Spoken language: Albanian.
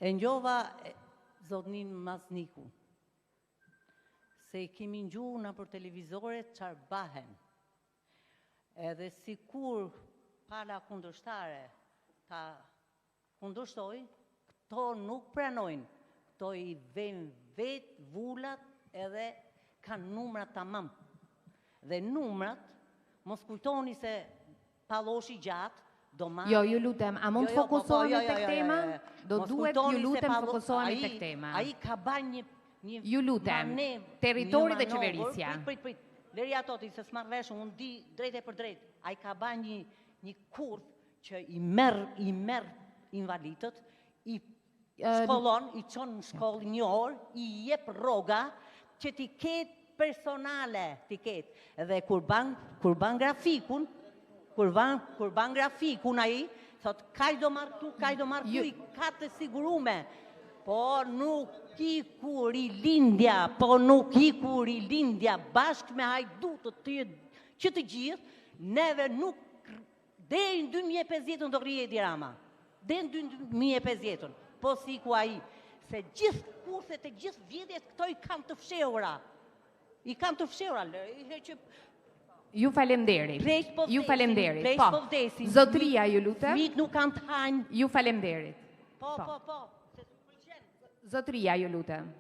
E njova zotnin Mazniku, se i kemi ngju në për televizore çfarë bahen. Edhe si kur pala kundërshtare ta kundërshtoj, këto nuk pranojnë, këto i vejnë vetë vullat edhe kanë numrat tamam. Dhe numrat, mos kujtoni se palloshi gjatë, Jo, ju lutem, a mund të fokusohemi tek tema? Do duhet ju lutem fokusohemi tek tema. Ai ka bën një Ju lutem, territori dhe qeverisja. Prit. Leri atoti se s'marr vesh, unë di drejt e për drejt. Ai ka bën një kurth që i merr invalidët, i shkollon, i çon në shkollë një orë, i jep rroga që ti ketë personale, ti ketë. Dhe kur ban grafikun, kur ban grafikun ai, thot kaj do marr këtu, i ka të sigurume. Po nuk i kur i lindja, bashkë me hajdutët që të gjithë, neve nuk, deri në 2050 do rrije Edi Rama. Deri në 2050, po si ku ai, se gjithë kurthet e gjithë vjedhjet këto i kanë të fshehura. Ju falemderit. Po, zotria ju lutem. Fëmijët nuk kanë të hajnë. Ju falemderit. Po. Zotria ju lutem.